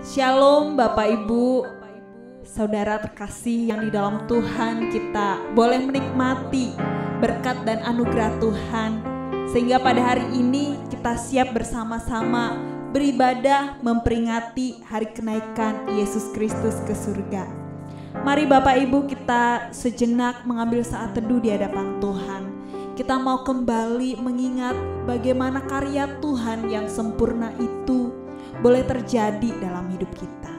Shalom Bapak Ibu, saudara terkasih yang di dalam Tuhan, kita boleh menikmati berkat dan anugerah Tuhan. Sehingga pada hari ini kita siap bersama-sama beribadah memperingati hari kenaikan Yesus Kristus ke surga. Mari Bapak Ibu kita sejenak mengambil saat teduh di hadapan Tuhan. Kita mau kembali mengingat bagaimana karya Tuhan yang sempurna itu boleh terjadi dalam hidup kita.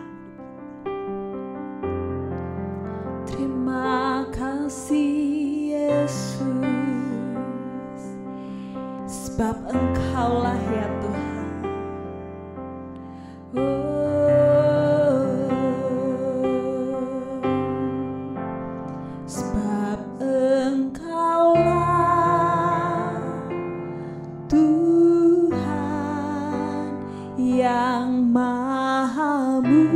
Terima kasih Yesus, sebab Engkaulah ya Tuhan. Sebab Engkaulah Tuhan yang Maha Mulia,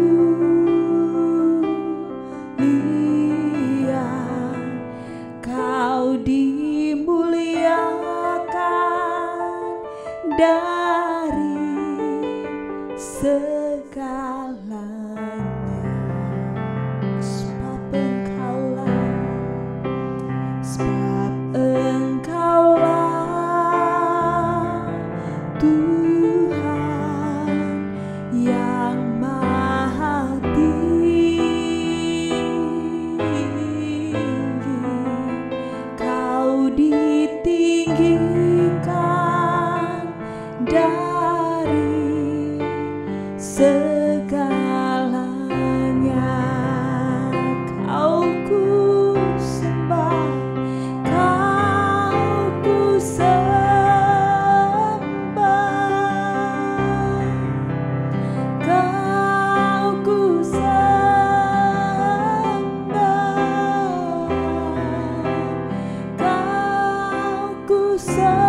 Kau dimuliakan dari segalanya. Sebab Engkaulah Tuhan yang Maha Tinggi, Kau ditinggikan dari segalanya. Kau ku sembah, Kau ku sembah, Kau ku sembah, Kau ku sembah.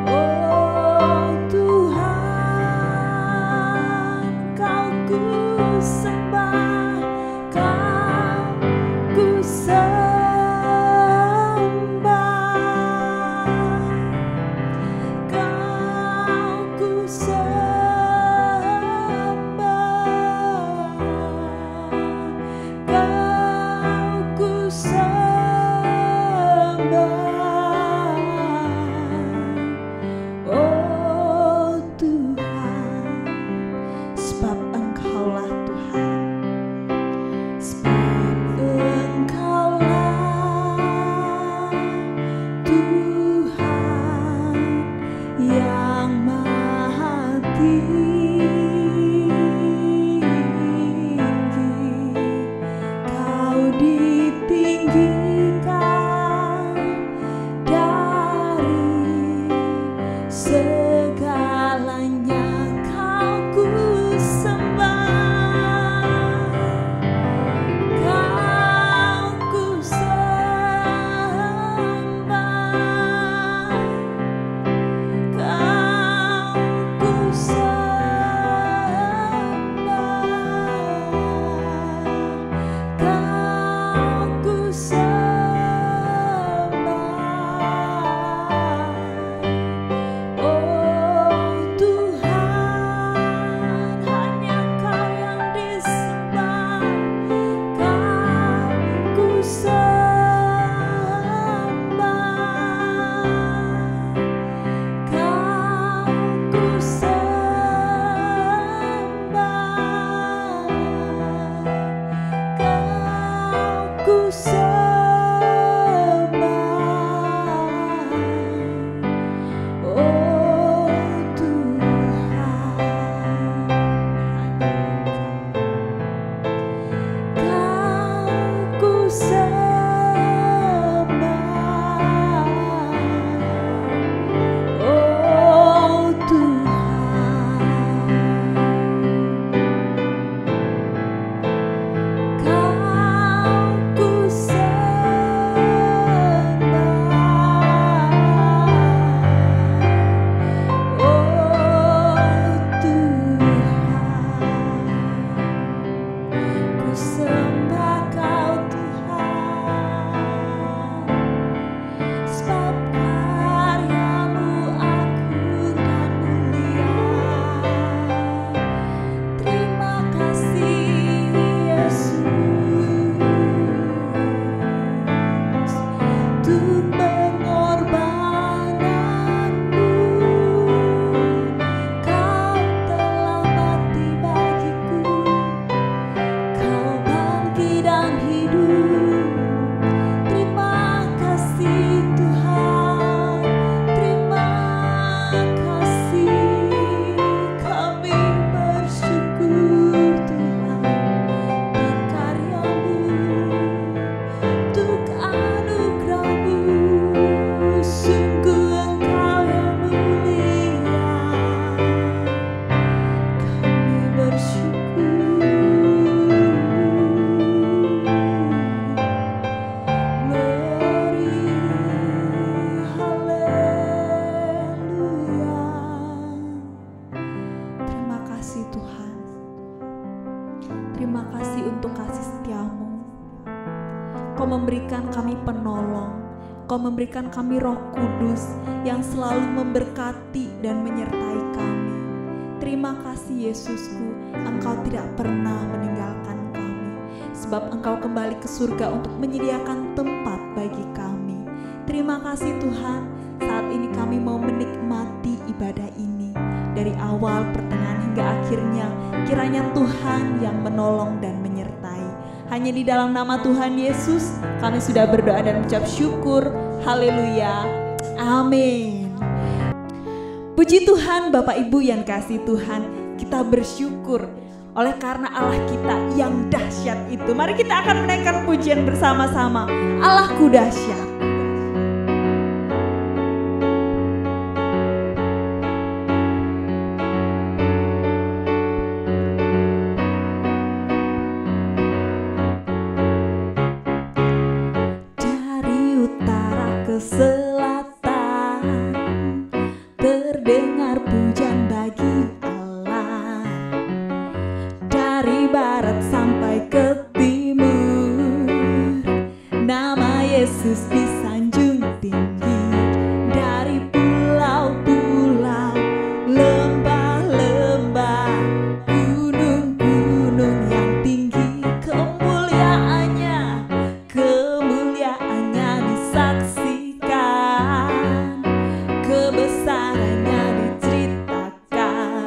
Oh memberikan kami penolong, Engkau memberikan kami Roh Kudus yang selalu memberkati dan menyertai kami. Terima kasih Yesusku, Engkau tidak pernah meninggalkan kami, sebab Engkau kembali ke surga untuk menyediakan tempat bagi kami. Terima kasih Tuhan, saat ini kami mau menikmati ibadah ini. Dari awal, pertengahan hingga akhirnya, kiranya Tuhan yang menolong dan menyertai. Hanya di dalam nama Tuhan Yesus, kami sudah berdoa dan mengucap syukur. Haleluya. Amin. Puji Tuhan Bapak Ibu yang kasih Tuhan, kita bersyukur oleh karena Allah kita yang dahsyat itu. Mari kita akan menaikkan pujian bersama-sama. Allahku dahsyat. Selatan terdengar pujian bagi Allah, dari barat sampai ke timur, nama Yesus disanjung tinggi. Dari pulau-pulau, lembah-lembah, gunung-gunung yang tinggi, kemuliaannya disaksikan, kebesarannya diceritakan.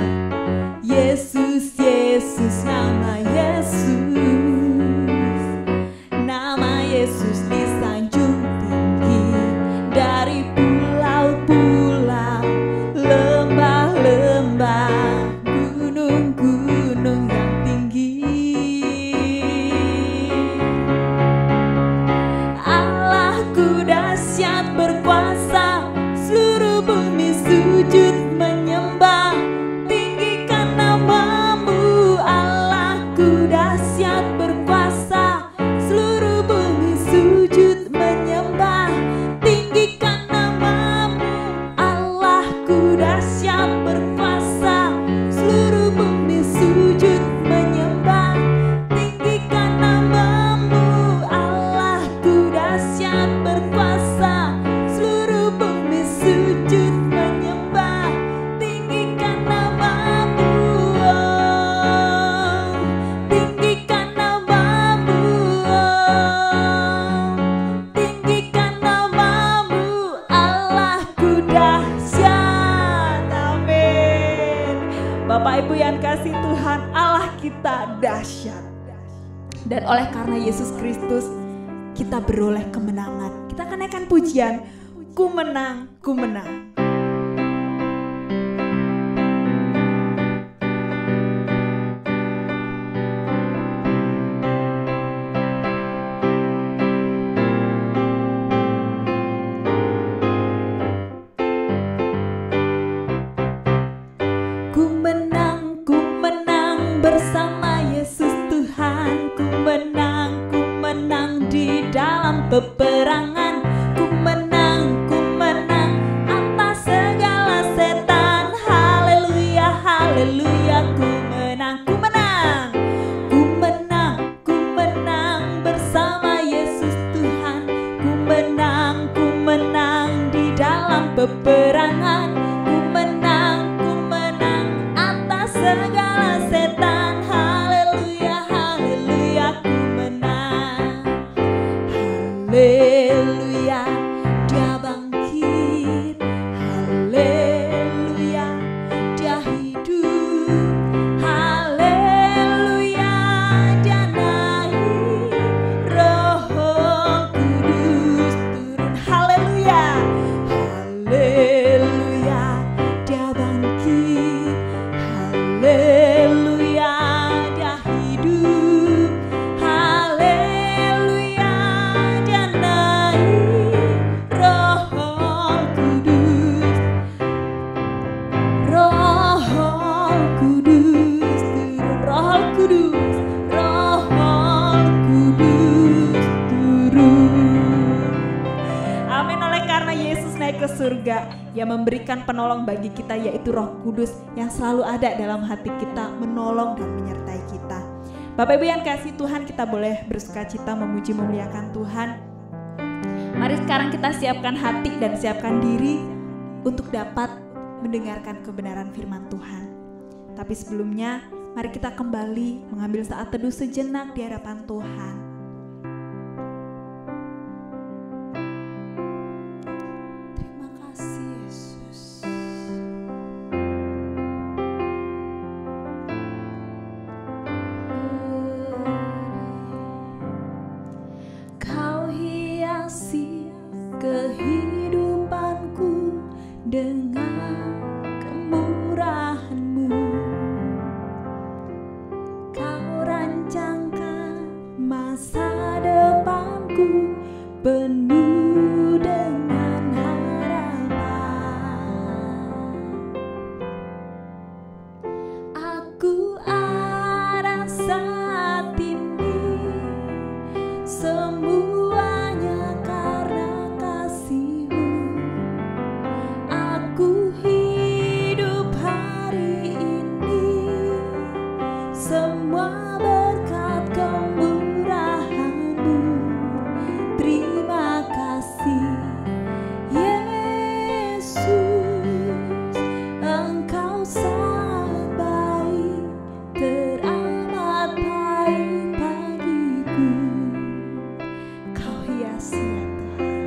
Yesus, Yesus, nama Yesus disanjung tinggi. Dari pulau-pulau, lembah-lembah, gunung-gunung yang tinggi, Allahku dahsyat berkuasa, seluruh bumi sujud menyembah, tinggikan namamu. Allahku dahsyat berkuasa, seluruh bumi sujud menyembah, tinggikan namamu. Allahku dahsyat berkuasa, seluruh bumi sujud menyembah, tinggikan namamu. Allahku dahsyat berkuasa, seluruh bumi sujud menyembah, tinggikan namamu. Oh, tinggikan namamu. Oh, tinggikan namamu. Allahku dahsyat. Amin. Bapak Ibu yang kasih Tuhan, Allah kita dahsyat. Dan oleh karena Yesus Kristus, kita beroleh kemenangan. Kita akan naikkan pujian, ku menang, ku menang. Ku menang bersama Yesus Tuhan. Ku menang di dalam peperangan. Ku menang atas segala setan. Haleluya, haleluya. Ku menang bersama Yesus Tuhan. Ku menang di dalam peperangan. Ku menang atas segala setan. Haleluya, haleluya. Ku menang. Haleluya, dia bangkit. Haleluya, dia hidup. Haleluya, dia naik. Roh Kudus turun. Haleluya, haleluya, dia bangkit. Haleluya, dia hidup. Haleluya, dia naik. Roh Kudus, Roh Kudus turun. Roh Kudus, Roh Kudus turun. Amin. Oleh karena Yesus naik ke surga, yang memberikan penolong bagi kita, yaitu Roh Kudus yang selalu ada dalam hati kita, menolong dan menyertai kita. Bapak Ibu yang kasih Tuhan, kita boleh bersuka cita memuji memuliakan Tuhan. Mari sekarang kita siapkan hati dan siapkan diri untuk dapat mendengarkan kebenaran firman Tuhan. Tapi sebelumnya, mari kita kembali mengambil saat teduh sejenak di hadapan Tuhan. Terima kasih Yesus. Kau hiasi kehidupanku dengan kemurahan-Mu. Kau rancangkan masa depanku penuh dengan harapan. Aku ada saat ini semuanya karena kasih-Mu. Aku hidup hari ini semua berkat kemurahan-Mu. Terima kasih Yesus, Engkau sangat baik, teramat baik bagiku. Kau hiasi ya Tuhan.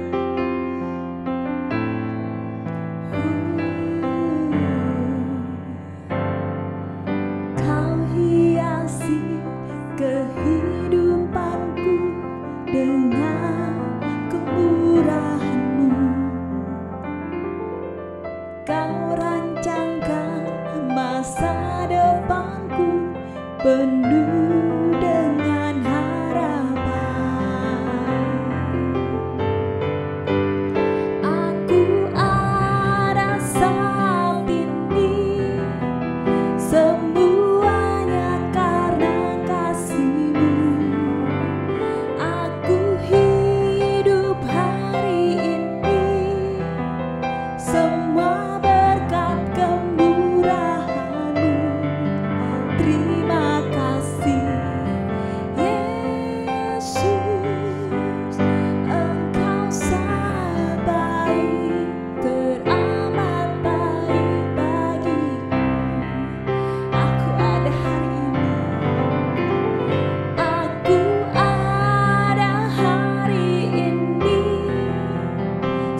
Kau hiasi kehidupanku dengan kemurahan-Mu. Kau rancangkan masa depanku penuh dengan harapan. Aku ada saat ini semuanya karena kasih-Mu. Aku hidup hari ini semua berkat kemurahan-Mu. Terima kasih Yesus, Engkau sangat baik, teramat baik bagiku. Aku ada hari ini, aku ada hari ini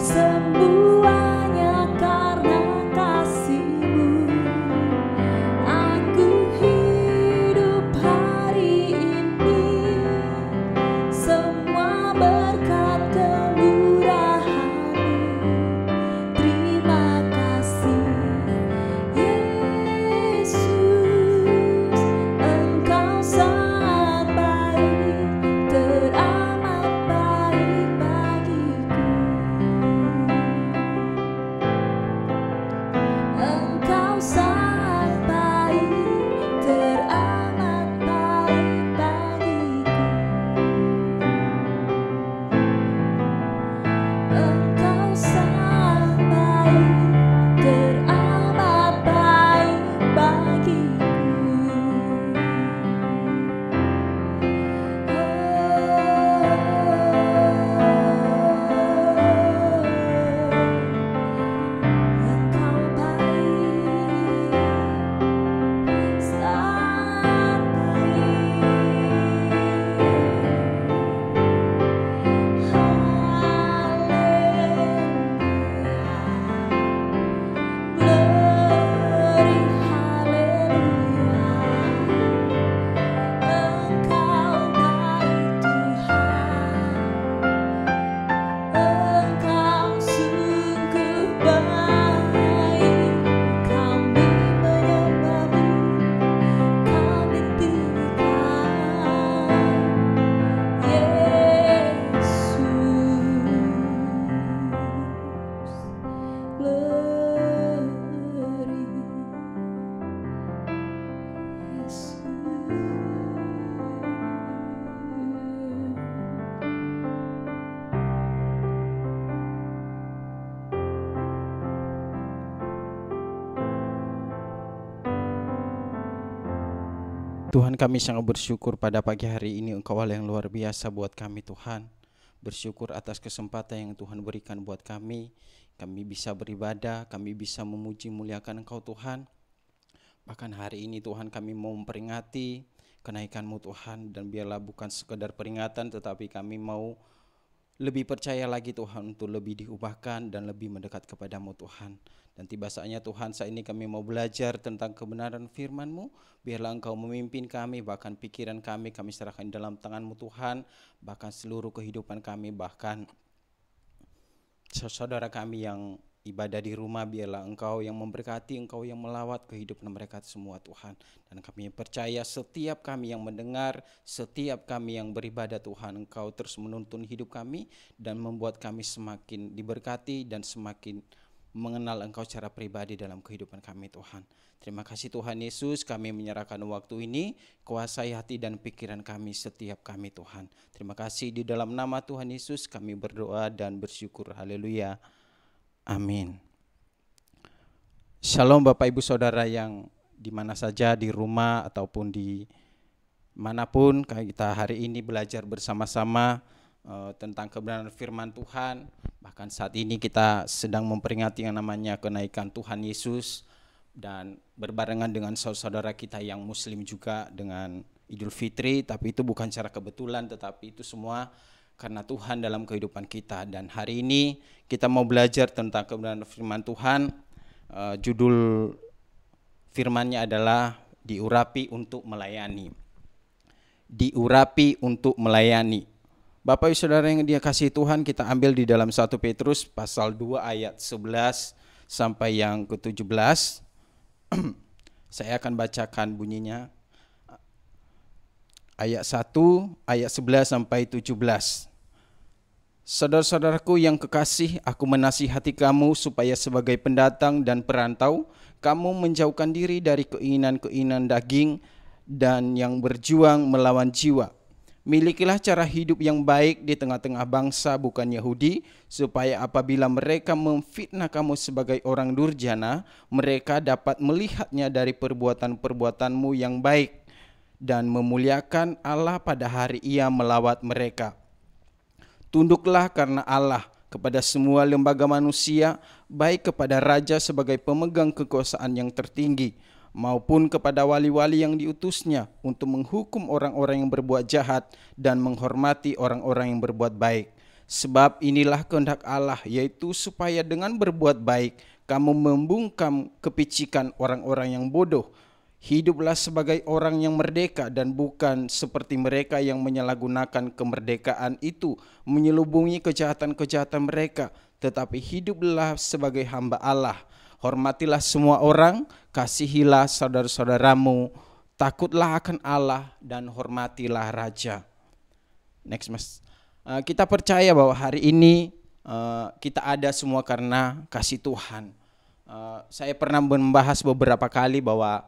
semuanya karena kasih-Mu. Aku hidup hari ini semua berkat kemurahan-Mu. Terima kasih Yesus, Engkau sangat baik, teramat baik bagiku. Engkau sangat baik, teramat baik bagiku. Engkau sangat baik, teramat baik bagiku. Engkau baik, sangat baik. Haleluya, glory, haleluya. Engkau baik Tuhan, Engkau sungguh baik. Kami menyembah-Mu, kami tinggikan Yesus. Glory, Yesus. Tuhan, kami sangat bersyukur pada pagi hari ini Engkau Allah yang luar biasa buat kami Tuhan. bersyukur atas kesempatan yang Tuhan berikan buat kami. Kami bisa beribadah, kami bisa memuji muliakan Engkau Tuhan. Bahkan hari ini Tuhan kami mau memperingati kenaikan-Mu Tuhan, dan biarlah bukan sekedar peringatan, tetapi kami mau lebih percaya lagi Tuhan untuk lebih diubahkan dan lebih mendekat kepadamu Tuhan. Dan tiba saatnya Tuhan, saat ini kami mau belajar tentang kebenaran firman-Mu. Biarlah Engkau memimpin kami, bahkan pikiran kami serahkan dalam tangan-Mu Tuhan. Bahkan seluruh kehidupan kami, bahkan saudara kami yang ibadah di rumah, biarlah Engkau yang memberkati, Engkau yang melawat kehidupan mereka semua Tuhan. Dan kami percaya setiap kami yang mendengar, setiap kami yang beribadah Tuhan, Engkau terus menuntun hidup kami dan membuat kami semakin diberkati dan semakin mengenal Engkau secara pribadi dalam kehidupan kami Tuhan. Terima kasih Tuhan Yesus, kami menyerahkan waktu ini, kuasai hati dan pikiran kami setiap kami Tuhan. Terima kasih, di dalam nama Tuhan Yesus kami berdoa dan bersyukur. Haleluya. Amin. Shalom Bapak Ibu Saudara yang di mana saja, di rumah ataupun di manapun, kita hari ini belajar bersama-sama tentang kebenaran firman Tuhan. Bahkan saat ini kita sedang memperingati yang namanya kenaikan Tuhan Yesus, dan berbarengan dengan saudara kita yang muslim juga dengan Idul Fitri. Tapi itu bukan secara kebetulan, tetapi itu semua karena Tuhan dalam kehidupan kita. Dan hari ini kita mau belajar tentang kebenaran firman Tuhan. Judul firmannya adalah diurapi untuk melayani. Diurapi untuk melayani. Bapak Ibu Saudara yang dikasihi Tuhan, kita ambil di dalam 1 Petrus pasal 2 ayat 11 sampai yang ke-17. Saya akan bacakan bunyinya. Ayat 1, ayat 11 sampai 17. Saudara-saudaraku yang kekasih, aku menasihati kamu supaya sebagai pendatang dan perantau, kamu menjauhkan diri dari keinginan-keinginan daging dan yang berjuang melawan jiwa. Milikilah cara hidup yang baik di tengah-tengah bangsa bukan Yahudi, supaya apabila mereka memfitnah kamu sebagai orang durjana, mereka dapat melihatnya dari perbuatan-perbuatanmu yang baik dan memuliakan Allah pada hari Ia melawat mereka. Tunduklah karena Allah kepada semua lembaga manusia, baik kepada raja sebagai pemegang kekuasaan yang tertinggi, maupun kepada wali-wali yang diutusnya untuk menghukum orang-orang yang berbuat jahat dan menghormati orang-orang yang berbuat baik. Sebab inilah kehendak Allah, yaitu supaya dengan berbuat baik kamu membungkam kepicikan orang-orang yang bodoh. Hiduplah sebagai orang yang merdeka dan bukan seperti mereka yang menyalahgunakan kemerdekaan itu menyelubungi kejahatan-kejahatan mereka, tetapi hiduplah sebagai hamba Allah. Hormatilah semua orang, kasihilah saudara-saudaramu, takutlah akan Allah dan hormatilah raja. Next Mas. Kita percaya bahwa hari ini kita ada semua karena kasih Tuhan. Saya pernah membahas beberapa kali bahwa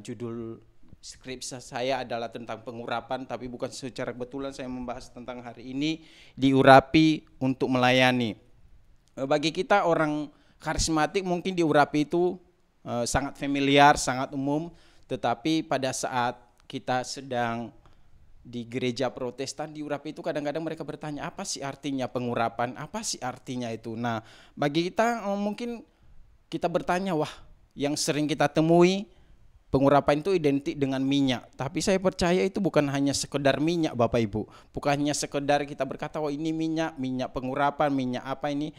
judul skripsi saya adalah tentang pengurapan, tapi bukan secara kebetulan saya membahas tentang hari ini diurapi untuk melayani. Bagi kita orang karismatik mungkin diurapi itu sangat familiar, sangat umum, tetapi pada saat kita sedang di gereja Protestan, diurapi itu kadang-kadang mereka bertanya, apa sih artinya pengurapan, apa sih artinya itu. Nah, bagi kita mungkin kita bertanya, wah, yang sering kita temui pengurapan itu identik dengan minyak. Tapi saya percaya itu bukan hanya sekedar minyak Bapak Ibu. Bukan hanya sekedar kita berkata, oh ini minyak pengurapan, minyak apa ini.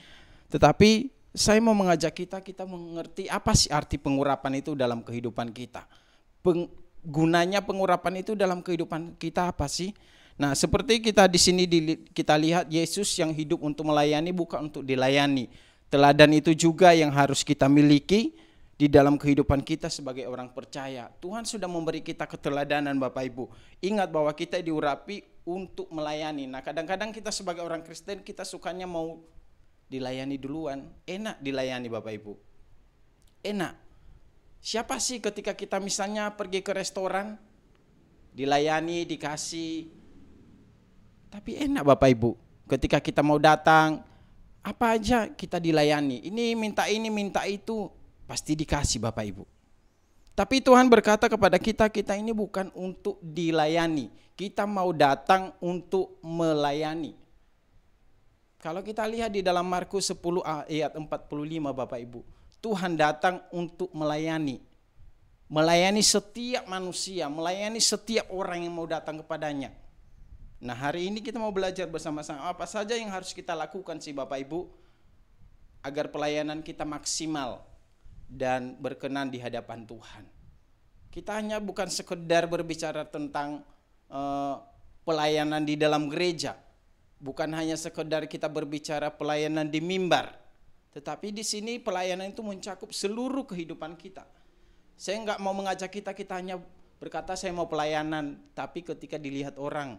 Tetapi saya mau mengajak kita mengerti apa sih arti pengurapan itu dalam kehidupan kita. Gunanya pengurapan itu dalam kehidupan kita apa sih? Nah, seperti kita di sini kita lihat Yesus yang hidup untuk melayani, bukan untuk dilayani. Teladan itu juga yang harus kita miliki di dalam kehidupan kita sebagai orang percaya. Tuhan sudah memberi kita keteladanan Bapak Ibu. Ingat bahwa kita diurapi untuk melayani. Nah, kadang-kadang kita sebagai orang Kristen kita sukanya mau dilayani duluan. Enak dilayani Bapak Ibu. Enak. Siapa sih ketika kita misalnya pergi ke restoran dilayani, dikasih. Tapi enak Bapak Ibu. Ketika kita mau datang, apa aja kita dilayani. Ini minta itu. Pasti dikasih Bapak Ibu. Tapi Tuhan berkata kepada kita ini bukan untuk dilayani. Kita mau datang untuk melayani. Kalau kita lihat di dalam Markus 10 ayat 45 Bapak Ibu, Tuhan datang untuk melayani. Melayani setiap manusia, melayani setiap orang yang mau datang kepadanya. Nah, hari ini kita mau belajar bersama-sama apa saja yang harus kita lakukan sih Bapak Ibu agar pelayanan kita maksimal dan berkenan di hadapan Tuhan. Kita hanya bukan sekedar berbicara tentang pelayanan di dalam gereja, bukan hanya sekedar kita berbicara pelayanan di mimbar, tetapi di sini pelayanan itu mencakup seluruh kehidupan kita. Saya nggak mau mengajak kita hanya berkata saya mau pelayanan, tapi ketika dilihat orang,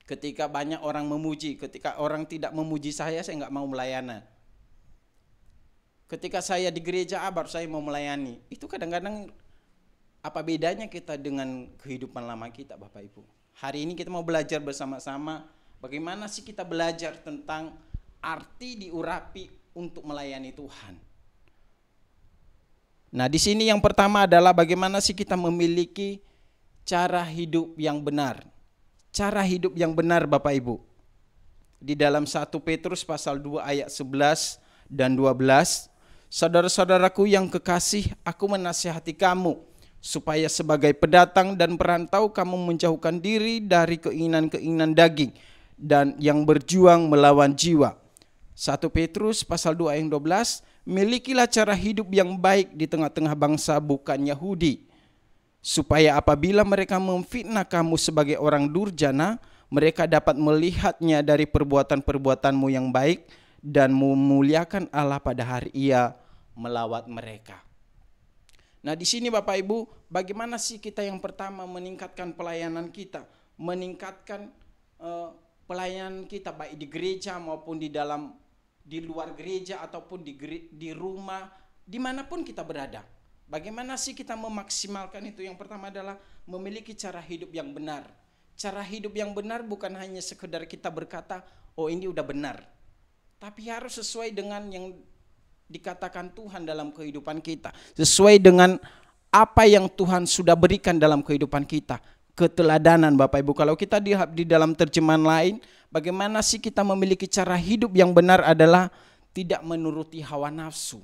ketika banyak orang memuji, ketika orang tidak memuji saya nggak mau melayani. Ketika saya di gereja baru saya mau melayani. Itu kadang-kadang apa bedanya kita dengan kehidupan lama kita Bapak Ibu. Hari ini kita mau belajar bersama-sama bagaimana sih kita belajar tentang arti diurapi untuk melayani Tuhan. Nah, di sini yang pertama adalah bagaimana sih kita memiliki cara hidup yang benar. Cara hidup yang benar Bapak Ibu. Di dalam 1 Petrus pasal 2 ayat 11 dan 12, saudara-saudaraku yang kekasih, aku menasihati kamu supaya sebagai pendatang dan perantau kamu menjauhkan diri dari keinginan-keinginan daging dan yang berjuang melawan jiwa. 1 Petrus pasal 2 ayat 12, milikilah cara hidup yang baik di tengah-tengah bangsa bukan Yahudi, supaya apabila mereka memfitnah kamu sebagai orang durjana, mereka dapat melihatnya dari perbuatan-perbuatanmu yang baik dan memuliakan Allah pada hari Ia melawat mereka. Nah, di sini Bapak Ibu, bagaimana sih kita yang pertama meningkatkan pelayanan kita, meningkatkan pelayanan kita baik di gereja maupun di luar gereja ataupun di rumah, dimanapun kita berada. Bagaimana sih kita memaksimalkan itu? Yang pertama adalah memiliki cara hidup yang benar. Cara hidup yang benar bukan hanya sekedar kita berkata, oh ini udah benar, tapi harus sesuai dengan yang dikatakan Tuhan dalam kehidupan kita, sesuai dengan apa yang Tuhan sudah berikan dalam kehidupan kita. Keteladanan Bapak Ibu. Kalau kita di dalam terjemahan lain, bagaimana sih kita memiliki cara hidup yang benar adalah tidak menuruti hawa nafsu.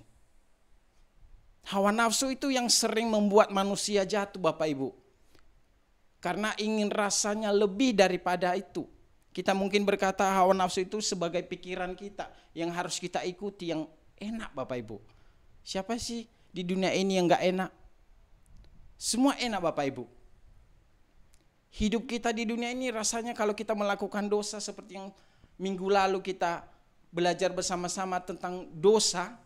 Hawa nafsu itu yang sering membuat manusia jatuh Bapak Ibu. Karena ingin rasanya lebih daripada itu. Kita mungkin berkata hawa nafsu itu sebagai pikiran kita yang harus kita ikuti, yang enak Bapak Ibu. Siapa sih di dunia ini yang gak enak? Semua enak Bapak Ibu. Hidup kita di dunia ini rasanya kalau kita melakukan dosa seperti yang minggu lalu kita belajar bersama-sama tentang dosa.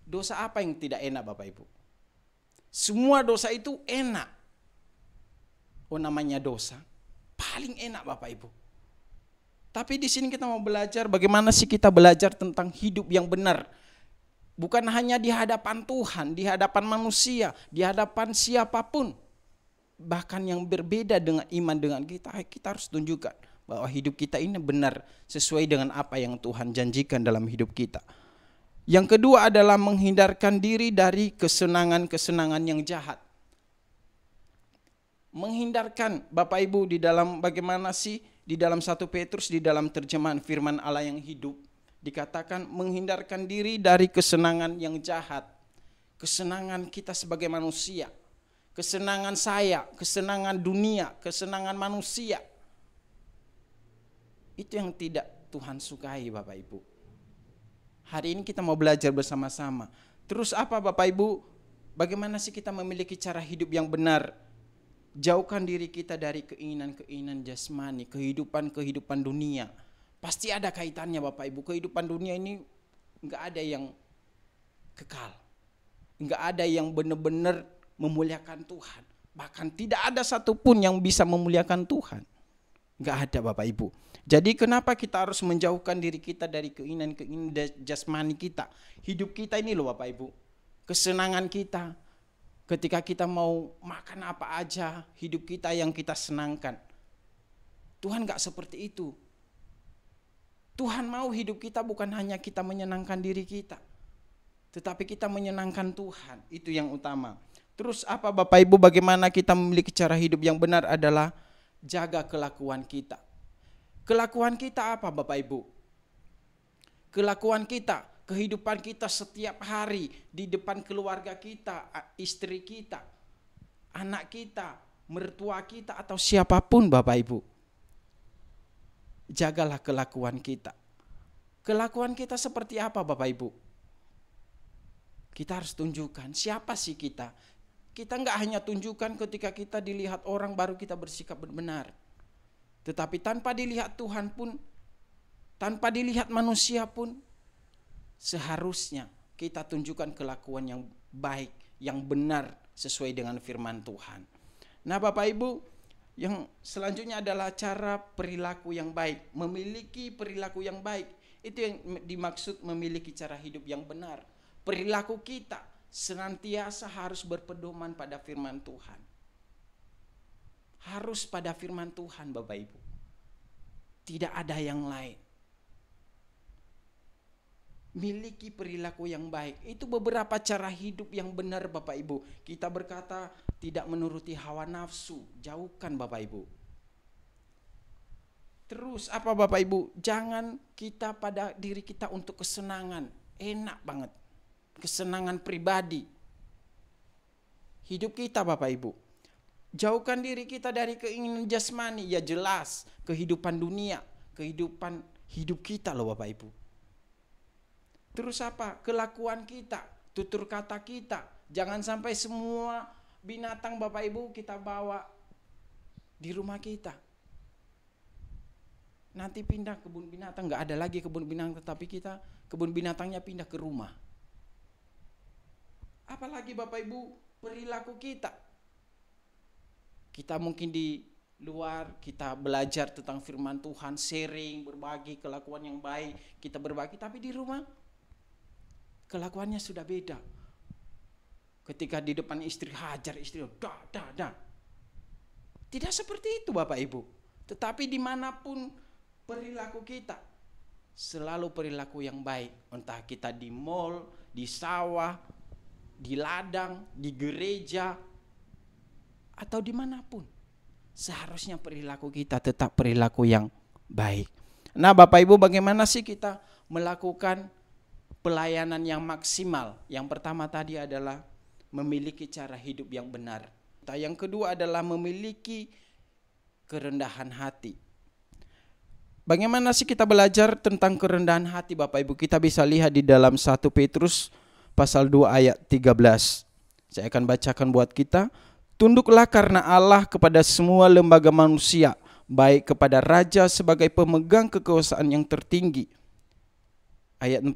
Dosa apa yang tidak enak Bapak Ibu? Semua dosa itu enak. Oh, namanya dosa. Paling enak Bapak Ibu. Tapi di sini kita mau belajar bagaimana sih kita belajar tentang hidup yang benar. Bukan hanya di hadapan Tuhan, di hadapan manusia, di hadapan siapapun. Bahkan yang berbeda dengan iman dengan kita harus tunjukkan bahwa hidup kita ini benar sesuai dengan apa yang Tuhan janjikan dalam hidup kita. Yang kedua adalah menghindarkan diri dari kesenangan-kesenangan yang jahat. Menghindarkan Bapak Ibu di dalam bagaimana sih di dalam 1 Petrus di dalam terjemahan firman Allah yang hidup dikatakan menghindarkan diri dari kesenangan yang jahat. Kesenangan kita sebagai manusia. Kesenangan saya, kesenangan dunia, kesenangan manusia. Itu yang tidak Tuhan sukai Bapak Ibu. Hari ini kita mau belajar bersama-sama. Terus apa Bapak Ibu? Bagaimana sih kita memiliki cara hidup yang benar? Jauhkan diri kita dari keinginan-keinginan jasmani, kehidupan dunia. Pasti ada kaitannya Bapak Ibu. Kehidupan dunia ini enggak ada yang kekal. Enggak ada yang benar-benar memuliakan Tuhan. Bahkan tidak ada satupun yang bisa memuliakan Tuhan. Enggak ada Bapak Ibu. Jadi kenapa kita harus menjauhkan diri kita dari keinginan-keinginan jasmani kita? Hidup kita ini loh Bapak Ibu. Kesenangan kita. Ketika kita mau makan apa aja, hidup kita yang kita senangkan. Tuhan enggak seperti itu. Tuhan mau hidup kita bukan hanya kita menyenangkan diri kita, tetapi kita menyenangkan Tuhan. Itu yang utama. Terus apa Bapak Ibu, bagaimana kita memiliki cara hidup yang benar adalah jaga kelakuan kita. Kelakuan kita apa Bapak Ibu? kelakuan kita, kehidupan kita setiap hari di depan keluarga kita, istri kita, anak kita, mertua kita, atau siapapun Bapak Ibu. Jagalah kelakuan kita. Kelakuan kita seperti apa Bapak Ibu? Kita harus tunjukkan siapa sih kita. Kita enggak hanya tunjukkan ketika kita dilihat orang baru kita bersikap benar. Tetapi tanpa dilihat Tuhan pun, tanpa dilihat manusia pun, seharusnya kita tunjukkan kelakuan yang baik, yang benar sesuai dengan firman Tuhan. Nah Bapak Ibu, yang selanjutnya adalah cara perilaku yang baik. Memiliki perilaku yang baik, itu yang dimaksud memiliki cara hidup yang benar. Perilaku kita senantiasa harus berpedoman pada firman Tuhan. Harus pada firman Tuhan Bapak Ibu. Tidak ada yang lain. Miliki perilaku yang baik. Itu beberapa cara hidup yang benar Bapak Ibu. Kita berkata tidak menuruti hawa nafsu. Jauhkan Bapak Ibu. Terus apa Bapak Ibu? Jangan kita pada diri kita untuk kesenangan. Enak banget. Kesenangan pribadi. Hidup kita Bapak Ibu. Jauhkan diri kita dari keinginan jasmani. Ya jelas kehidupan dunia. Kehidupan hidup kita loh Bapak Ibu. Terus apa? Kelakuan kita, tutur kata kita. Jangan sampai semua binatang Bapak Ibu kita bawa di rumah kita. Nanti pindah kebun binatang, nggak ada lagi kebun binatang, tetapi kita kebun binatangnya pindah ke rumah. Apalagi Bapak Ibu perilaku kita. Kita mungkin di luar kita belajar tentang firman Tuhan, sharing, berbagi kelakuan yang baik, kita berbagi, tapi di rumah kelakuannya sudah beda. Ketika di depan istri hajar istri, dah. Tidak seperti itu Bapak Ibu. Tetapi dimanapun perilaku kita, selalu perilaku yang baik. Entah kita di mall, di sawah, di ladang, di gereja, atau dimanapun. Seharusnya perilaku kita tetap perilaku yang baik. Nah Bapak Ibu, bagaimana sih kita melakukan pelayanan yang maksimal? Yang pertama tadi adalah memiliki cara hidup yang benar. Yang kedua adalah memiliki kerendahan hati. Bagaimana sih kita belajar tentang kerendahan hati Bapak Ibu? Kita bisa lihat di dalam 1 Petrus pasal 2 ayat 13. Saya akan bacakan buat kita. Tunduklah karena Allah kepada semua lembaga manusia, baik kepada raja sebagai pemegang kekuasaan yang tertinggi. Ayat 14,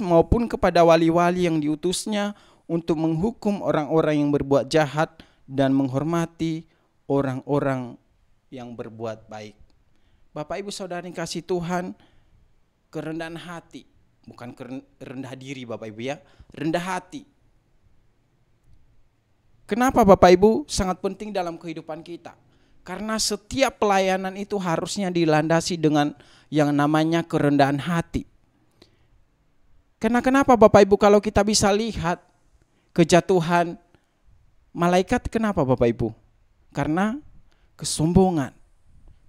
maupun kepada wali-wali yang diutusnya untuk menghukum orang-orang yang berbuat jahat dan menghormati orang-orang yang berbuat baik. Bapak Ibu Saudara yang kasih Tuhan, kerendahan hati, bukan rendah diri Bapak Ibu ya, rendah hati. Kenapa Bapak Ibu sangat penting dalam kehidupan kita? Karena setiap pelayanan itu harusnya dilandasi dengan yang namanya kerendahan hati. Karena kenapa Bapak Ibu, kalau kita bisa lihat kejatuhan malaikat, kenapa Bapak Ibu? Karena kesombongan.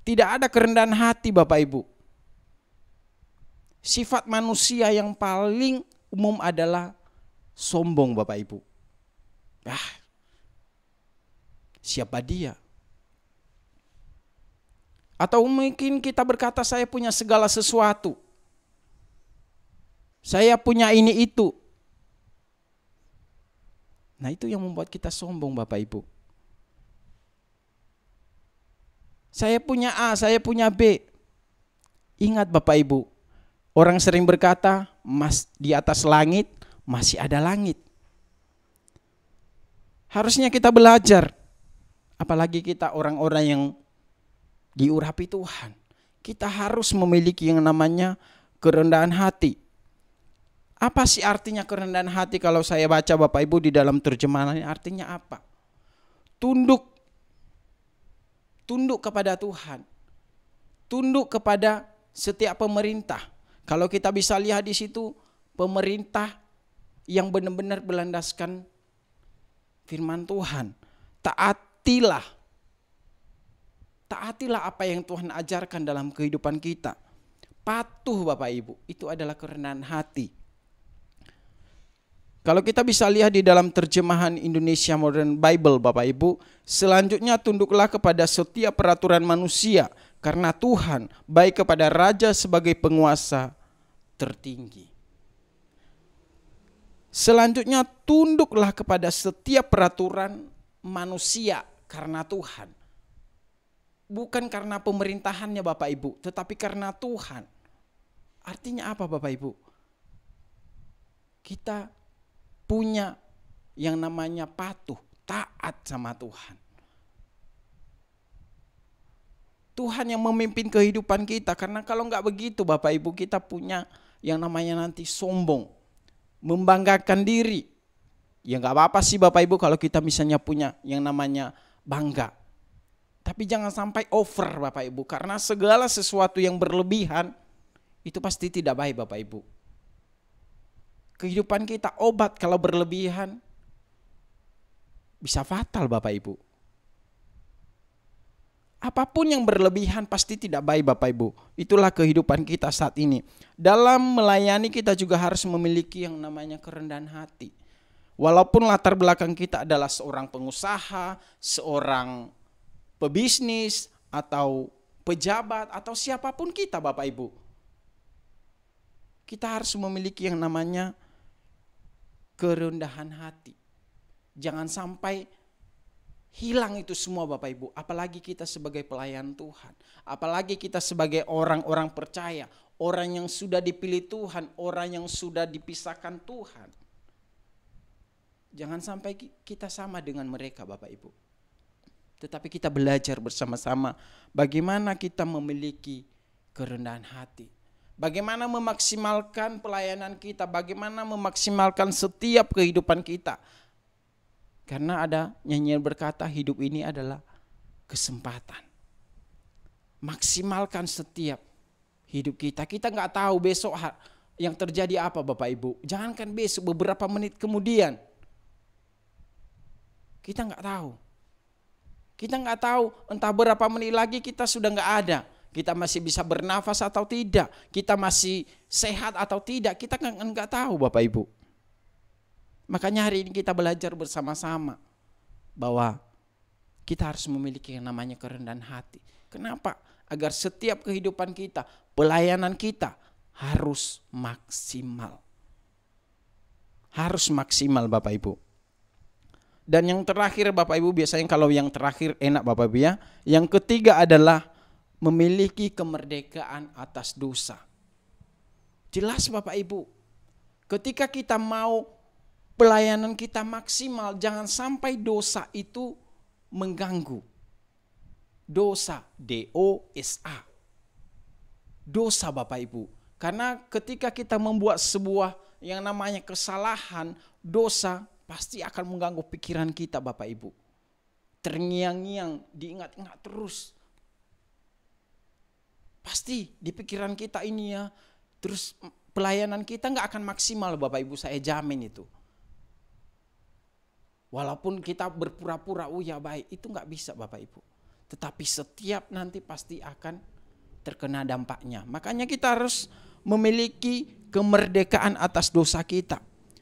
Tidak ada kerendahan hati Bapak Ibu. Sifat manusia yang paling umum adalah sombong Bapak Ibu. Siapa dia? Atau mungkin kita berkata saya punya segala sesuatu. Saya punya ini itu. Nah itu yang membuat kita sombong Bapak Ibu. Saya punya A, saya punya B. Ingat Bapak Ibu, orang sering berkata, di atas langit masih ada langit. Harusnya kita belajar, apalagi kita orang-orang yang diurapi Tuhan. Kita harus memiliki yang namanya kerendahan hati. Apa sih artinya kerendahan hati? Kalau saya baca Bapak Ibu di dalam terjemahan, artinya apa? Tunduk kepada Tuhan. Tunduk kepada setiap pemerintah. Kalau kita bisa lihat di situ, pemerintah yang benar-benar berlandaskan firman Tuhan. Taatilah apa yang Tuhan ajarkan dalam kehidupan kita. patuh Bapak Ibu, itu adalah kerendahan hati. Kalau kita bisa lihat di dalam terjemahan Indonesia Modern Bible Bapak Ibu, selanjutnya tunduklah kepada setiap peraturan manusia, karena Tuhan baik kepada raja sebagai penguasa tertinggi. Selanjutnya tunduklah kepada setiap peraturan manusia karena Tuhan. Bukan karena pemerintahannya Bapak Ibu, tetapi karena Tuhan. Artinya apa Bapak Ibu? Kita punya yang namanya patuh, taat sama Tuhan. Tuhan yang memimpin kehidupan kita, karena kalau enggak begitu Bapak Ibu, kita punya yang namanya nanti sombong, membanggakan diri. Ya enggak apa-apa sih Bapak Ibu kalau kita misalnya punya yang namanya bangga. Tapi jangan sampai over Bapak Ibu, karena segala sesuatu yang berlebihan itu pasti tidak baik Bapak Ibu. Kehidupan kita obat kalau berlebihan bisa fatal Bapak Ibu. Apapun yang berlebihan pasti tidak baik Bapak Ibu. Itulah kehidupan kita saat ini. Dalam melayani kita juga harus memiliki yang namanya kerendahan hati. Walaupun latar belakang kita adalah seorang pengusaha, seorang pebisnis, atau pejabat, atau siapapun kita Bapak Ibu. Kita harus memiliki yang namanya kerendahan hati. Jangan sampai hilang itu semua Bapak Ibu. Apalagi kita sebagai pelayan Tuhan. Apalagi kita sebagai orang-orang percaya. Orang yang sudah dipilih Tuhan. Orang yang sudah dipisahkan Tuhan. Jangan sampai kita sama dengan mereka Bapak Ibu. Tetapi kita belajar bersama-sama bagaimana kita memiliki kerendahan hati. Bagaimana memaksimalkan pelayanan kita, bagaimana memaksimalkan setiap kehidupan kita. Karena ada nyanyian berkata hidup ini adalah kesempatan. Maksimalkan setiap hidup kita. Kita nggak tahu besok yang terjadi apa Bapak Ibu. Jangankan besok, beberapa menit kemudian. Kita nggak tahu. Kita nggak tahu entah berapa menit lagi kita sudah nggak ada. Kita masih bisa bernafas atau tidak. Kita masih sehat atau tidak. Kita nggak tahu Bapak Ibu. Makanya hari ini kita belajar bersama-sama. Bahwa kita harus memiliki yang namanya kerendahan hati. Kenapa? Agar setiap kehidupan kita, pelayanan kita harus maksimal. Harus maksimal Bapak Ibu. Dan yang terakhir Bapak Ibu, biasanya kalau yang terakhir enak Bapak Ibu ya. Yang ketiga adalah memiliki kemerdekaan atas dosa. Jelas Bapak Ibu, ketika kita mau pelayanan kita maksimal, jangan sampai dosa itu mengganggu. Dosa, D-O-S-A. Dosa Bapak Ibu. Karena ketika kita membuat sebuah yang namanya kesalahan, dosa pasti akan mengganggu pikiran kita Bapak Ibu. Terngiang-ngiang, diingat-ingat terus. Pasti di pikiran kita ini ya, terus pelayanan kita nggak akan maksimal Bapak Ibu, saya jamin itu. Walaupun kita berpura-pura, oh ya baik, itu nggak bisa Bapak Ibu. Tetapi setiap nanti pasti akan terkena dampaknya. Makanya kita harus memiliki kemerdekaan atas dosa kita.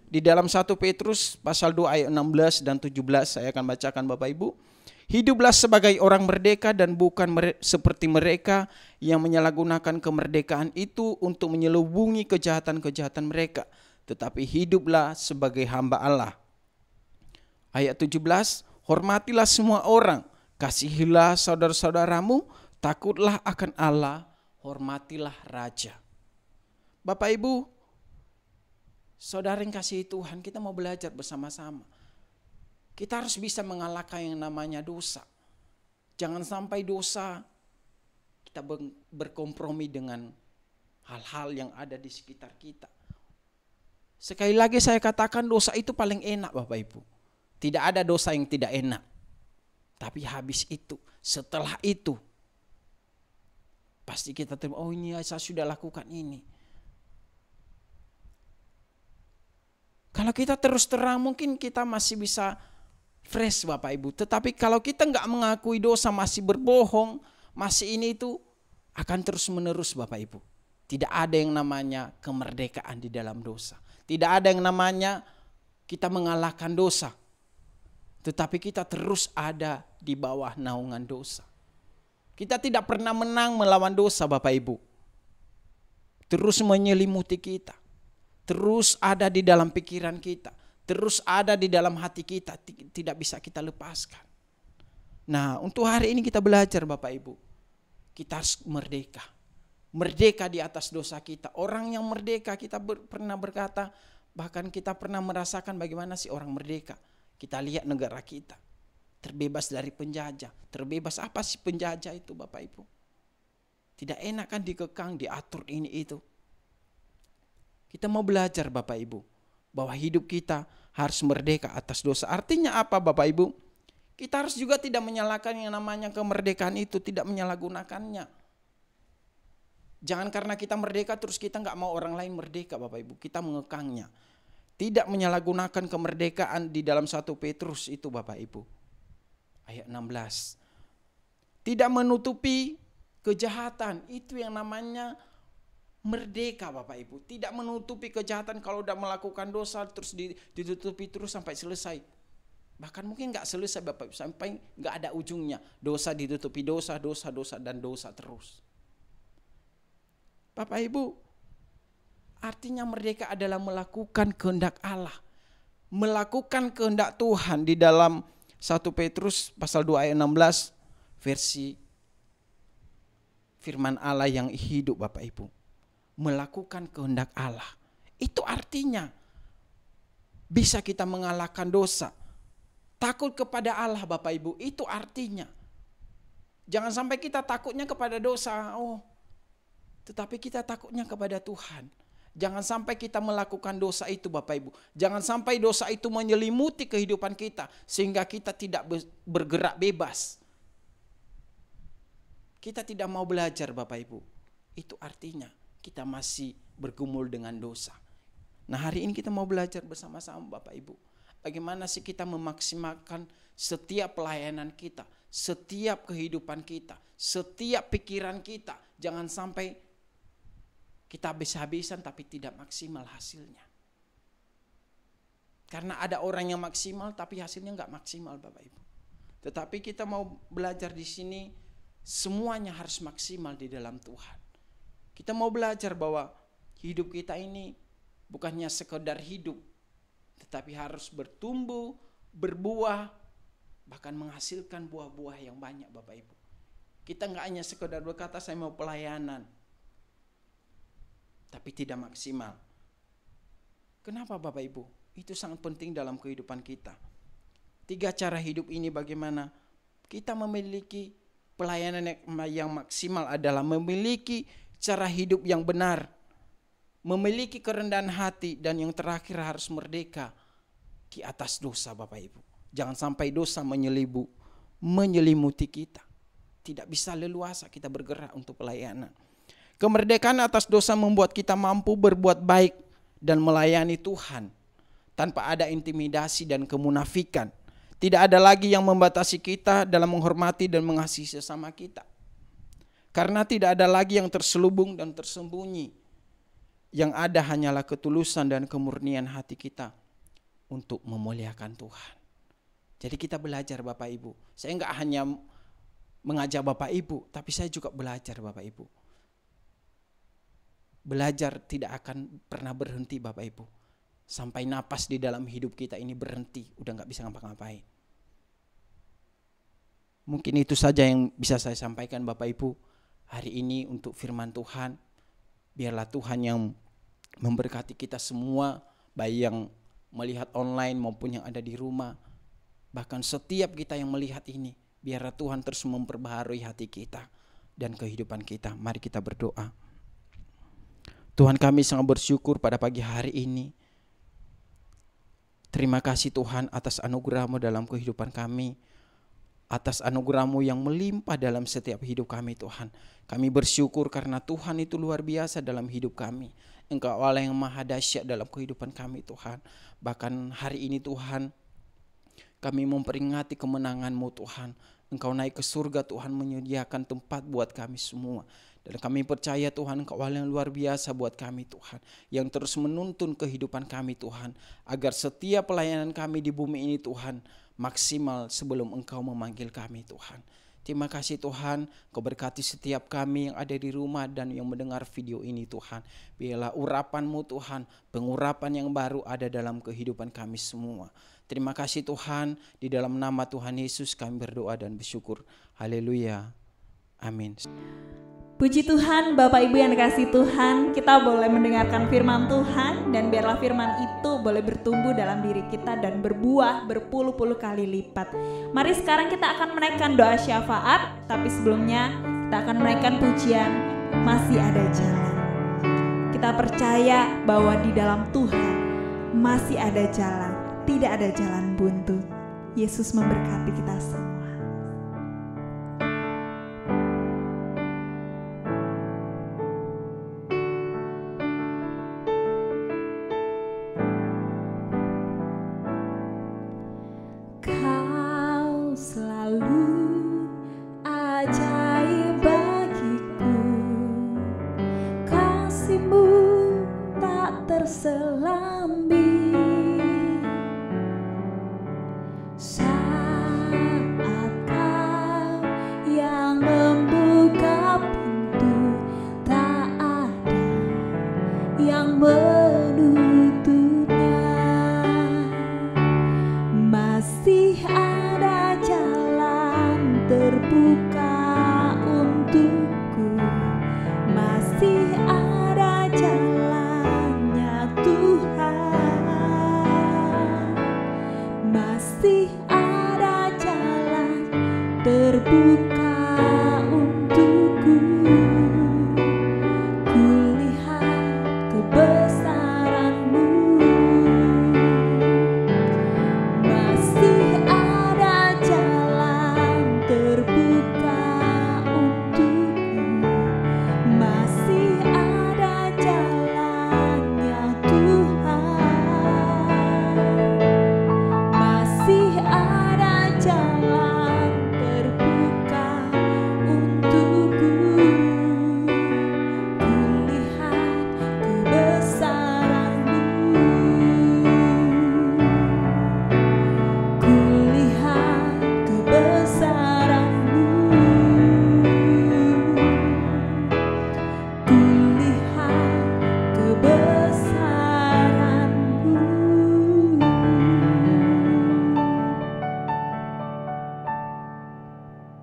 Di dalam 1 Petrus pasal 2 ayat 16 dan 17 saya akan bacakan Bapak Ibu. Hiduplah sebagai orang merdeka dan bukan seperti mereka yang menyalahgunakan kemerdekaan itu untuk menyelubungi kejahatan-kejahatan mereka. Tetapi hiduplah sebagai hamba Allah. Ayat 17, hormatilah semua orang, kasihilah saudara-saudaramu, takutlah akan Allah, hormatilah raja. Bapak Ibu, saudara yang kasih Tuhan, kita mau belajar bersama-sama. Kita harus bisa mengalahkan yang namanya dosa. Jangan sampai dosa kita berkompromi dengan hal-hal yang ada di sekitar kita. Sekali lagi saya katakan dosa itu paling enak Bapak Ibu. Tidak ada dosa yang tidak enak. Tapi habis itu, setelah itu, pasti kita terima, oh ini saya sudah lakukan ini. Kalau kita terus terang mungkin kita masih bisa fresh Bapak Ibu. Tetapi kalau kita nggak mengakui dosa, masih berbohong, masih ini itu akan terus menerus Bapak Ibu. Tidak ada yang namanya kemerdekaan di dalam dosa. Tidak ada yang namanya kita mengalahkan dosa. Tetapi kita terus ada di bawah naungan dosa. Kita tidak pernah menang melawan dosa, Bapak Ibu. Terus menyelimuti kita. Terus ada di dalam pikiran kita. Terus ada di dalam hati kita. Tidak bisa kita lepaskan. Nah, untuk hari ini kita belajar, Bapak Ibu. Kita harus merdeka. Merdeka di atas dosa kita. Orang yang merdeka, kita pernah berkata, bahkan kita pernah merasakan bagaimana sih orang merdeka. Kita lihat negara kita terbebas dari penjajah. Terbebas apa sih penjajah itu, Bapak Ibu? Tidak enak kan dikekang, diatur ini itu. Kita mau belajar, Bapak Ibu, bahwa hidup kita harus merdeka atas dosa. Artinya apa, Bapak Ibu? Kita harus juga tidak menyalahkan yang namanya kemerdekaan itu, tidak menyalahgunakannya. Jangan karena kita merdeka terus kita nggak mau orang lain merdeka, Bapak Ibu. Kita mengekangnya. Tidak menyalahgunakan kemerdekaan di dalam 1 Petrus itu, Bapak Ibu. Ayat 16. Tidak menutupi kejahatan. Itu yang namanya merdeka, Bapak Ibu. Tidak menutupi kejahatan. Kalau udah melakukan dosa terus ditutupi terus sampai selesai. Bahkan mungkin gak selesai, Bapak Ibu. Sampai gak ada ujungnya. Dosa ditutupi dosa, dan dosa terus. Bapak Ibu, artinya merdeka adalah melakukan kehendak Allah. Melakukan kehendak Tuhan di dalam 1 Petrus pasal 2 ayat 16 versi firman Allah yang hidup, Bapak Ibu. Melakukan kehendak Allah. Itu artinya bisa kita mengalahkan dosa. Takut kepada Allah, Bapak Ibu. Itu artinya. Jangan sampai kita takutnya kepada dosa. Tetapi kita takutnya kepada Tuhan. Jangan sampai kita melakukan dosa itu, Bapak Ibu. Jangan sampai dosa itu menyelimuti kehidupan kita. Sehingga kita tidak bergerak bebas. Kita tidak mau belajar, Bapak Ibu. Itu artinya kita masih bergumul dengan dosa. Nah, hari ini kita mau belajar bersama-sama, Bapak Ibu. Bagaimana sih kita memaksimalkan setiap pelayanan kita. Setiap kehidupan kita. Setiap pikiran kita. Jangan sampai kita habis-habisan tapi tidak maksimal hasilnya. Karena ada orang yang maksimal tapi hasilnya nggak maksimal, Bapak Ibu. Tetapi kita mau belajar di sini semuanya harus maksimal di dalam Tuhan. Kita mau belajar bahwa hidup kita ini bukannya sekedar hidup, tetapi harus bertumbuh, berbuah, bahkan menghasilkan buah-buah yang banyak, Bapak Ibu. Kita nggak hanya sekedar berkata saya mau pelayanan, tapi tidak maksimal. Kenapa, Bapak Ibu? Itu sangat penting dalam kehidupan kita. 3 cara hidup ini bagaimana kita memiliki pelayanan yang maksimal adalah memiliki cara hidup yang benar, memiliki kerendahan hati, dan yang terakhir harus merdeka di atas dosa, Bapak Ibu. Jangan sampai dosa menyelimuti kita. Tidak bisa leluasa kita bergerak untuk pelayanan. Kemerdekaan atas dosa membuat kita mampu berbuat baik dan melayani Tuhan tanpa ada intimidasi dan kemunafikan. Tidak ada lagi yang membatasi kita dalam menghormati dan mengasihi sesama kita. Karena tidak ada lagi yang terselubung dan tersembunyi. Yang ada hanyalah ketulusan dan kemurnian hati kita untuk memuliakan Tuhan. Jadi kita belajar, Bapak Ibu. Saya enggak hanya mengajak Bapak Ibu, tapi saya juga belajar, Bapak Ibu. Belajar tidak akan pernah berhenti, Bapak Ibu. Sampai napas di dalam hidup kita ini berhenti, udah gak bisa ngapa-ngapain. Mungkin itu saja yang bisa saya sampaikan, Bapak Ibu, hari ini untuk firman Tuhan. Biarlah Tuhan yang memberkati kita semua, baik yang melihat online maupun yang ada di rumah. Bahkan setiap kita yang melihat ini, biarlah Tuhan terus memperbaharui hati kita dan kehidupan kita. Mari kita berdoa. Tuhan, kami sangat bersyukur pada pagi hari ini. Terima kasih Tuhan atas anugerah-Mu dalam kehidupan kami. Atas anugerah-Mu yang melimpah dalam setiap hidup kami, Tuhan. Kami bersyukur karena Tuhan itu luar biasa dalam hidup kami. Engkau Allah yang maha dahsyat dalam kehidupan kami, Tuhan. Bahkan hari ini Tuhan, kami memperingati kemenangan-Mu, Tuhan. Engkau naik ke surga, Tuhan, menyediakan tempat buat kami semua. Dan kami percaya Tuhan Engkau Allah yang luar biasa buat kami Tuhan, yang terus menuntun kehidupan kami Tuhan, agar setiap pelayanan kami di bumi ini Tuhan maksimal sebelum Engkau memanggil kami Tuhan. Terima kasih Tuhan, Kau berkati setiap kami yang ada di rumah dan yang mendengar video ini Tuhan. Biarlah urapan-Mu Tuhan, pengurapan yang baru ada dalam kehidupan kami semua. Terima kasih Tuhan, di dalam nama Tuhan Yesus kami berdoa dan bersyukur. Haleluya. Amin. Puji Tuhan, Bapak Ibu yang dikasihi Tuhan, kita boleh mendengarkan firman Tuhan dan biarlah firman itu boleh bertumbuh dalam diri kita dan berbuah berpuluh-puluh kali lipat. Mari sekarang kita akan menaikkan doa syafaat, tapi sebelumnya kita akan menaikkan pujian Masih Ada Jalan. Kita percaya bahwa di dalam Tuhan masih ada jalan, tidak ada jalan buntu. Yesus memberkati kita semua.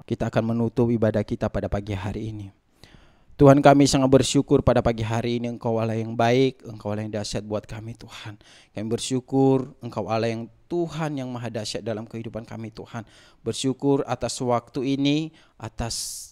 Kita akan menutup ibadah kita pada pagi hari ini. Tuhan, kami sangat bersyukur pada pagi hari ini Engkau Allah yang baik, Engkau Allah yang dahsyat buat kami Tuhan. Kami bersyukur Engkau Allah yang Tuhan yang maha dahsyat dalam kehidupan kami Tuhan. Bersyukur atas waktu ini, atas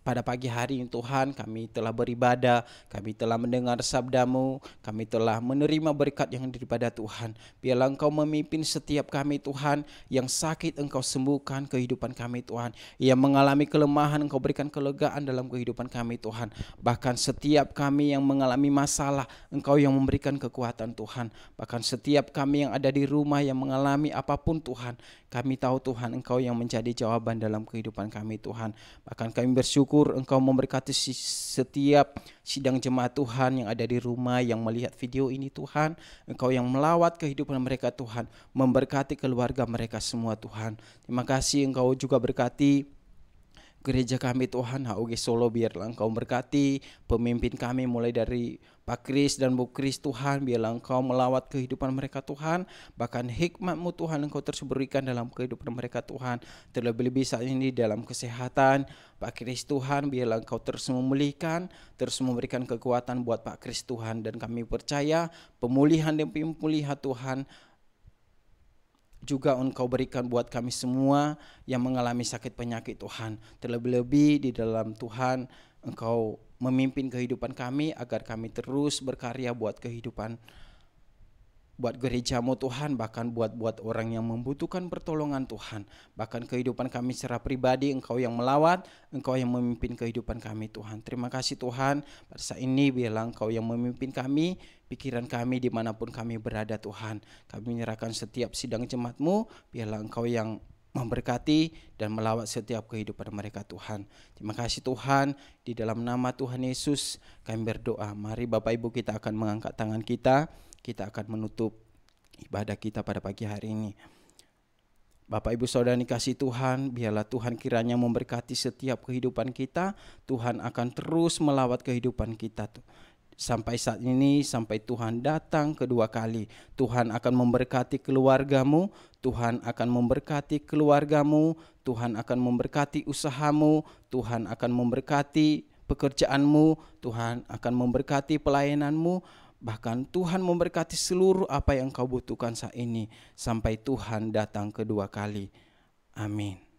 pada pagi hari ini Tuhan kami telah beribadah, kami telah mendengar sabda-Mu, kami telah menerima berkat yang daripada Tuhan. Biarlah Engkau memimpin setiap kami Tuhan, yang sakit Engkau sembuhkan kehidupan kami Tuhan, yang mengalami kelemahan Engkau berikan kelegaan dalam kehidupan kami Tuhan. Bahkan setiap kami yang mengalami masalah Engkau yang memberikan kekuatan Tuhan. Bahkan setiap kami yang ada di rumah yang mengalami apapun Tuhan, kami tahu Tuhan Engkau yang menjadi jawaban dalam kehidupan kami Tuhan. Bahkan kami bersyukur Engkau memberkati setiap sidang jemaat Tuhan yang ada di rumah yang melihat video ini Tuhan. Engkau yang melawat kehidupan mereka Tuhan, memberkati keluarga mereka semua Tuhan. Terima kasih Engkau juga berkati gereja kami Tuhan, HUG Solo. Biarlah Engkau berkati pemimpin kami mulai dari Pak Kris dan Bu Kris Tuhan. Biarlah Engkau melawat kehidupan mereka Tuhan. Bahkan hikmat-Mu Tuhan Engkau terus berikan dalam kehidupan mereka Tuhan. Terlebih-lebih saat ini dalam kesehatan Pak Kris Tuhan. Biarlah Engkau terus memulihkan, terus memberikan kekuatan buat Pak Kris Tuhan. Dan kami percaya pemulihan demi pemulihan Tuhan juga Engkau berikan buat kami semua yang mengalami sakit penyakit Tuhan. Terlebih-lebih di dalam Tuhan Engkau memimpin kehidupan kami agar kami terus berkarya buat kehidupan, buat gereja-Mu Tuhan, bahkan buat orang yang membutuhkan pertolongan Tuhan. Bahkan kehidupan kami secara pribadi Engkau yang melawat, Engkau yang memimpin kehidupan kami Tuhan. Terima kasih Tuhan, pada saat ini biarlah Engkau yang memimpin kami, pikiran kami dimanapun kami berada Tuhan. Kami menyerahkan setiap sidang jemaat-Mu, biarlah Engkau yang memberkati dan melawat setiap kehidupan mereka Tuhan. Terima kasih Tuhan, di dalam nama Tuhan Yesus kami berdoa. Mari Bapak Ibu kita akan mengangkat tangan kita akan menutup ibadah kita pada pagi hari ini. Bapak Ibu Saudara dikasihi Tuhan, biarlah Tuhan kiranya memberkati setiap kehidupan kita. Tuhan akan terus melawat kehidupan kita sampai saat ini, sampai Tuhan datang kedua kali. Tuhan akan memberkati keluargamu, Tuhan akan memberkati keluargamu, Tuhan akan memberkati usahamu, Tuhan akan memberkati pekerjaanmu, Tuhan akan memberkati pelayananmu. Bahkan Tuhan memberkati seluruh apa yang kau butuhkan saat ini sampai Tuhan datang kedua kali. Amin.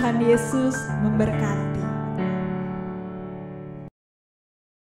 Tuhan Yesus memberkati.